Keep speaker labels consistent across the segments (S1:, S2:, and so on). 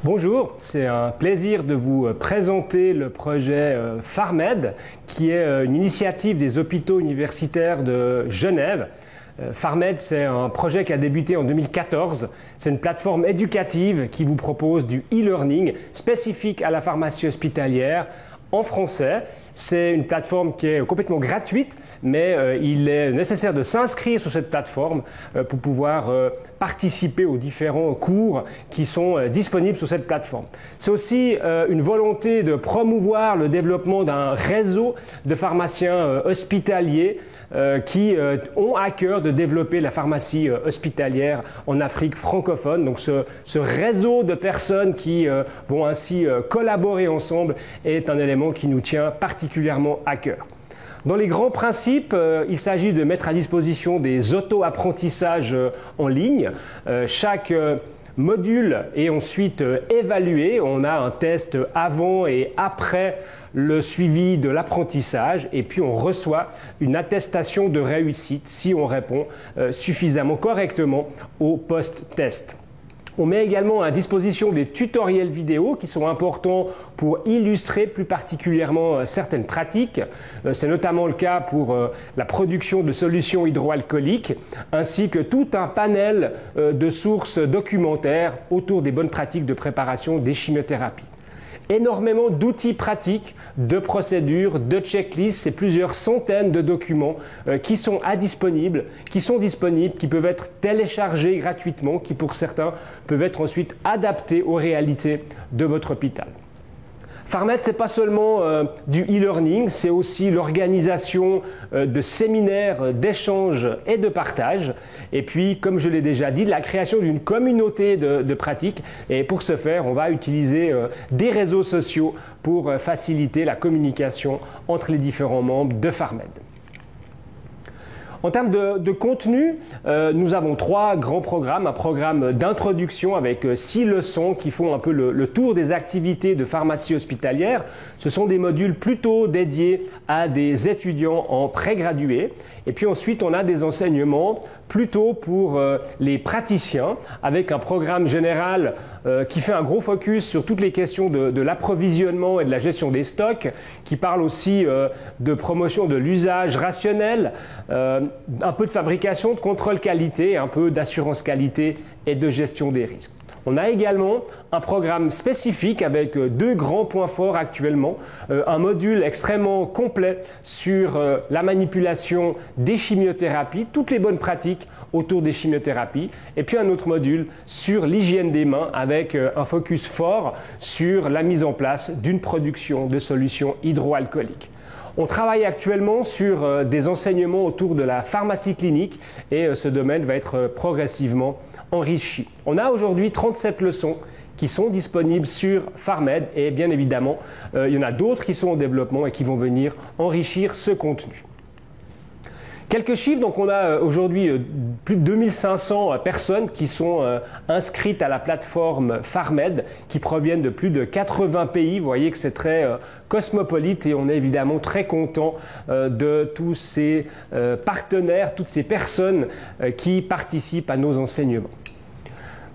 S1: Bonjour, c'est un plaisir de vous présenter le projet PharMed, qui est une initiative des hôpitaux universitaires de Genève. PharMed, c'est un projet qui a débuté en 2014. C'est une plateforme éducative qui vous propose du e-learning spécifique à la pharmacie hospitalière en français. C'est une plateforme qui est complètement gratuite, mais il est nécessaire de s'inscrire sur cette plateforme pour pouvoir participer aux différents cours qui sont disponibles sur cette plateforme. C'est aussi une volonté de promouvoir le développement d'un réseau de pharmaciens hospitaliers qui ont à cœur de développer la pharmacie hospitalière en Afrique francophone. Donc ce réseau de personnes qui vont ainsi collaborer ensemble est un élément qui nous tient particulièrement à cœur. Dans les grands principes, il s'agit de mettre à disposition des auto-apprentissages en ligne. Chaque module est ensuite évalué. On a un test avant et après le suivi de l'apprentissage et puis on reçoit une attestation de réussite si on répond suffisamment correctement au post-test. On met également à disposition des tutoriels vidéo qui sont importants pour illustrer plus particulièrement certaines pratiques. C'est notamment le cas pour la production de solutions hydroalcooliques ainsi que tout un panel de sources documentaires autour des bonnes pratiques de préparation des chimiothérapies. Énormément d'outils pratiques, de procédures, de checklists et plusieurs centaines de documents qui sont disponibles, qui peuvent être téléchargés gratuitement, qui pour certains peuvent être ensuite adaptés aux réalités de votre hôpital. PharMed, ce n'est pas seulement du e-learning, c'est aussi l'organisation de séminaires, d'échanges et de partage. Et puis, comme je l'ai déjà dit, de la création d'une communauté de pratiques. Et pour ce faire, on va utiliser des réseaux sociaux pour faciliter la communication entre les différents membres de PharMed. En termes de contenu, nous avons 3 grands programmes. Un programme d'introduction avec 6 leçons qui font un peu le tour des activités de pharmacie hospitalière. Ce sont des modules plutôt dédiés à des étudiants en pré-gradué. Et puis ensuite, on a des enseignements plutôt pour les praticiens avec un programme général qui fait un gros focus sur toutes les questions de l'approvisionnement et de la gestion des stocks, qui parle aussi de promotion de l'usage rationnel, un peu de fabrication, de contrôle qualité, un peu d'assurance qualité et de gestion des risques. On a également un programme spécifique avec 2 grands points forts actuellement, un module extrêmement complet sur la manipulation des chimiothérapies, toutes les bonnes pratiques autour des chimiothérapies, et puis un autre module sur l'hygiène des mains avec un focus fort sur la mise en place d'une production de solutions hydroalcooliques. On travaille actuellement sur des enseignements autour de la pharmacie clinique et ce domaine va être progressivement enrichi. On a aujourd'hui 37 leçons qui sont disponibles sur PharMed et bien évidemment, il y en a d'autres qui sont en développement et qui vont venir enrichir ce contenu. Quelques chiffres, donc on a aujourd'hui plus de 2500 personnes qui sont inscrites à la plateforme PharMed, qui proviennent de plus de 80 pays. Vous voyez que c'est très cosmopolite et on est évidemment très content de tous ces partenaires, toutes ces personnes qui participent à nos enseignements.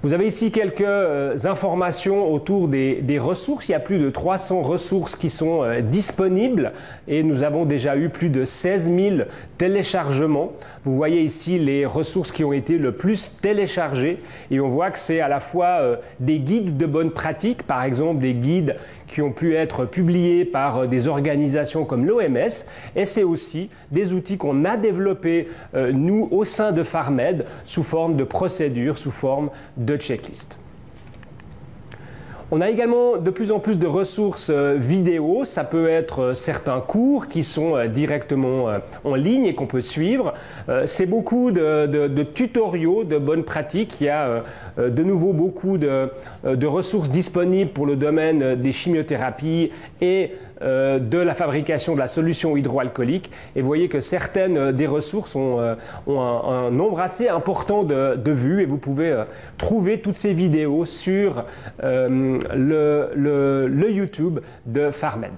S1: Vous avez ici quelques informations autour des ressources. Il y a plus de 300 ressources qui sont disponibles et nous avons déjà eu plus de 16 000 téléchargements. Vous voyez ici les ressources qui ont été le plus téléchargées et on voit que c'est à la fois des guides de bonnes pratiques, par exemple des guides qui ont pu être publiés par des organisations comme l'OMS et c'est aussi des outils qu'on a développés nous au sein de PharMed sous forme de procédures, sous forme de checklist. On a également de plus en plus de ressources vidéo. Ça peut être certains cours qui sont directement en ligne et qu'on peut suivre. C'est beaucoup de tutoriaux, de bonnes pratiques. Il y a de nouveau beaucoup de ressources disponibles pour le domaine des chimiothérapies et de la fabrication de la solution hydroalcoolique. Et vous voyez que certaines des ressources ont un nombre assez important de vues et vous pouvez trouver toutes ces vidéos sur le YouTube de PharMed.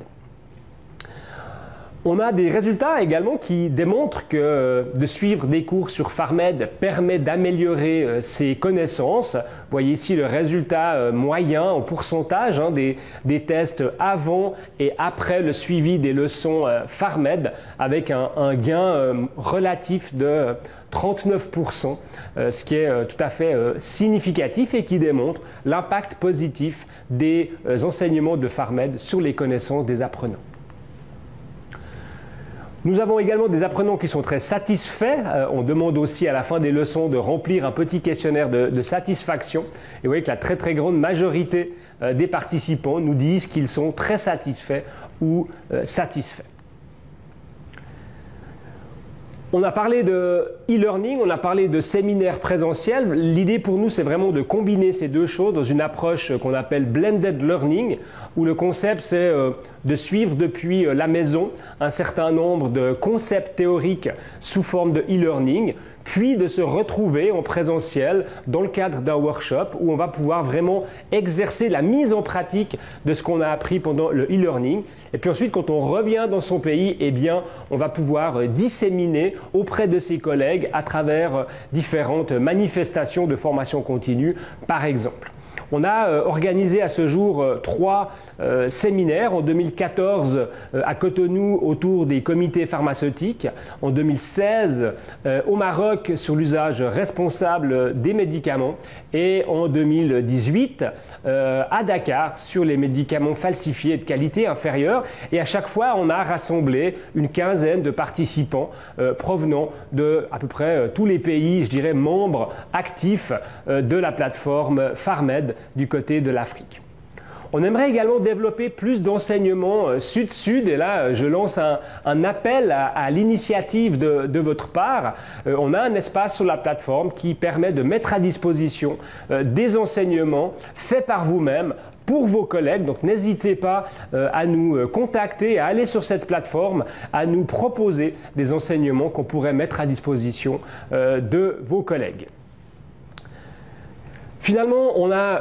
S1: On a des résultats également qui démontrent que de suivre des cours sur Farmed permet d'améliorer ses connaissances. Vous voyez ici le résultat moyen en pourcentage des tests avant et après le suivi des leçons Farmed, avec un gain relatif de 39%, ce qui est tout à fait significatif et qui démontre l'impact positif des enseignements de Farmed sur les connaissances des apprenants. Nous avons également des apprenants qui sont très satisfaits. On demande aussi à la fin des leçons de remplir un petit questionnaire de satisfaction. Et vous voyez que la très grande majorité des participants nous disent qu'ils sont très satisfaits ou satisfaits. On a parlé de e-learning, on a parlé de séminaires présentiels. L'idée pour nous, c'est vraiment de combiner ces deux choses dans une approche qu'on appelle blended learning, où le concept, c'est de suivre depuis la maison un certain nombre de concepts théoriques sous forme de e-learning, puis de se retrouver en présentiel dans le cadre d'un workshop où on va pouvoir vraiment exercer la mise en pratique de ce qu'on a appris pendant le e-learning. Et puis ensuite, quand on revient dans son pays, eh bien, on va pouvoir disséminer auprès de ses collègues à travers différentes manifestations de formation continue, par exemple. On a organisé à ce jour 3 séminaires, en 2014 à Cotonou autour des comités pharmaceutiques, en 2016 au Maroc sur l'usage responsable des médicaments et en 2018 à Dakar sur les médicaments falsifiés de qualité inférieure. Et à chaque fois, on a rassemblé une quinzaine de participants provenant de à peu près tous les pays, je dirais, membres actifs de la plateforme Farmed du côté de l'Afrique. On aimerait également développer plus d'enseignements sud-sud et là je lance un appel à l'initiative de votre part. On a un espace sur la plateforme qui permet de mettre à disposition des enseignements faits par vous-même pour vos collègues. Donc n'hésitez pas à nous contacter, à aller sur cette plateforme, à nous proposer des enseignements qu'on pourrait mettre à disposition de vos collègues. Finalement, on a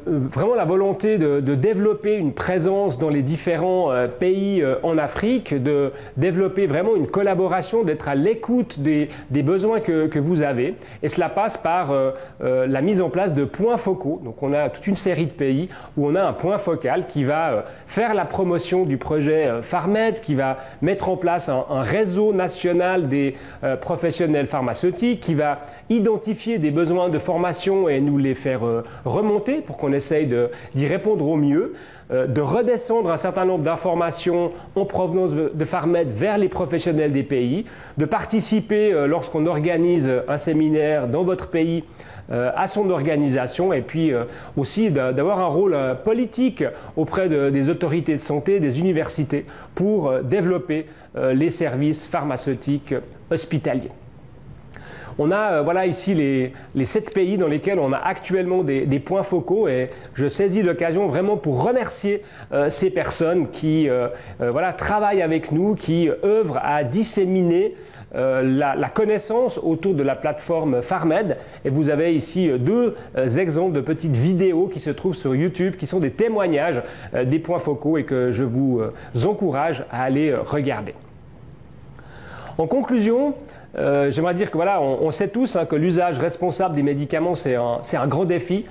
S1: vraiment la volonté de développer une présence dans les différents pays en Afrique, de développer vraiment une collaboration, d'être à l'écoute des besoins que vous avez. Et cela passe par la mise en place de points focaux. Donc on a toute une série de pays où on a un point focal qui va faire la promotion du projet Farmed, qui va mettre en place un réseau national des professionnels pharmaceutiques, qui va identifier des besoins de formation et nous les faire remonter pour qu'on essaye d'y répondre au mieux, de redescendre un certain nombre d'informations en provenance de Farmed vers les professionnels des pays, de participer lorsqu'on organise un séminaire dans votre pays à son organisation et puis aussi d'avoir un rôle politique auprès des autorités de santé, des universités pour développer les services pharmaceutiques hospitaliers. On a voilà ici les 7 pays dans lesquels on a actuellement des points focaux et je saisis l'occasion vraiment pour remercier ces personnes qui voilà, travaillent avec nous, qui œuvrent à disséminer la connaissance autour de la plateforme Farmed. Et vous avez ici 2 exemples de petites vidéos qui se trouvent sur YouTube, qui sont des témoignages des points focaux et que je vous encourage à aller regarder. En conclusion, j'aimerais dire que voilà, on sait tous que l'usage responsable des médicaments, c'est un grand défi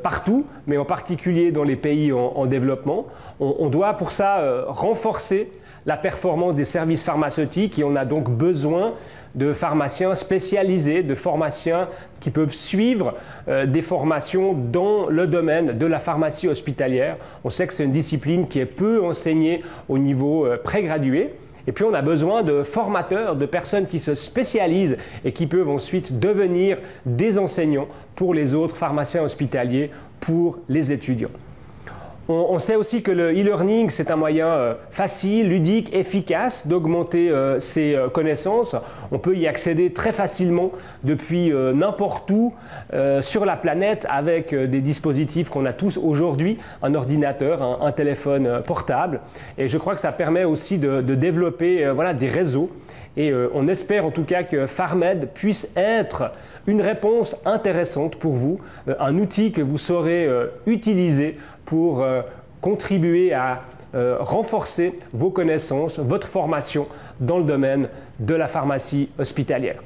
S1: partout, mais en particulier dans les pays en développement. On doit pour ça renforcer la performance des services pharmaceutiques et on a donc besoin de pharmaciens spécialisés, de pharmaciens qui peuvent suivre des formations dans le domaine de la pharmacie hospitalière. On sait que c'est une discipline qui est peu enseignée au niveau prégradué. Et puis on a besoin de formateurs, de personnes qui se spécialisent et qui peuvent ensuite devenir des enseignants pour les autres pharmaciens hospitaliers, pour les étudiants. On sait aussi que le e-learning, c'est un moyen facile, ludique, efficace d'augmenter ses connaissances. On peut y accéder très facilement depuis n'importe où sur la planète avec des dispositifs qu'on a tous aujourd'hui, un ordinateur, un téléphone portable. Et je crois que ça permet aussi de développer voilà, des réseaux. Et on espère en tout cas que Farmed puisse être une réponse intéressante pour vous, un outil que vous saurez utiliser pour contribuer à renforcer vos connaissances, votre formation dans le domaine de la pharmacie hospitalière.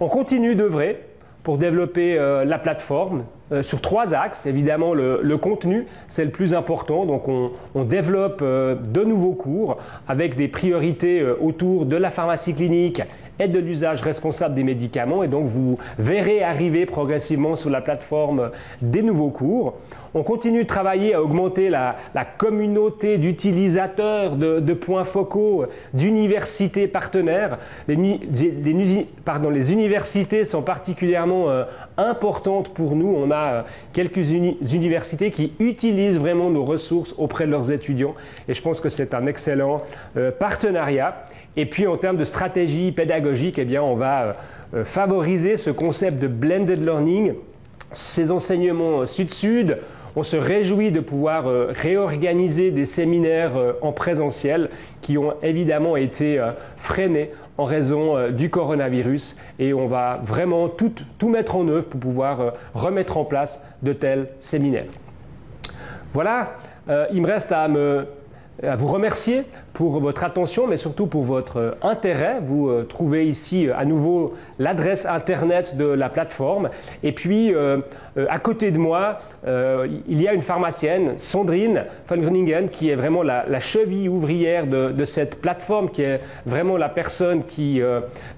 S1: On continue d'œuvrer pour développer la plateforme sur 3 axes. Évidemment, le contenu, c'est le plus important. Donc, on développe de nouveaux cours avec des priorités autour de la pharmacie clinique et de l'usage responsable des médicaments. Et donc, vous verrez arriver progressivement sur la plateforme des nouveaux cours. On continue de travailler à augmenter la communauté d'utilisateurs de points focaux, d'universités partenaires. Les universités sont particulièrement importantes pour nous. On a quelques universités qui utilisent vraiment nos ressources auprès de leurs étudiants. Et je pense que c'est un excellent partenariat. Et puis en termes de stratégie pédagogique, eh bien, on va favoriser ce concept de blended learning, ces enseignements sud-sud. On se réjouit de pouvoir réorganiser des séminaires en présentiel qui ont évidemment été freinés en raison du coronavirus, et on va vraiment tout mettre en œuvre pour pouvoir remettre en place de tels séminaires. Voilà, il me reste à vous remercier pour votre attention, mais surtout pour votre intérêt. Vous trouvez ici à nouveau l'adresse internet de la plateforme. Et puis, à côté de moi, il y a une pharmacienne, Sandrine von Groningen, qui est vraiment la cheville ouvrière de cette plateforme, qui est vraiment la personne qui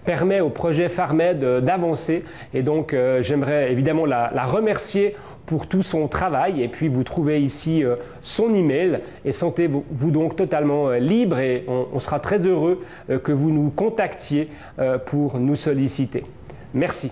S1: permet au projet PharMed d'avancer. Et donc, j'aimerais évidemment la remercier pour tout son travail, et puis vous trouvez ici son email, et sentez-vous donc totalement libre, et on sera très heureux que vous nous contactiez pour nous solliciter. Merci.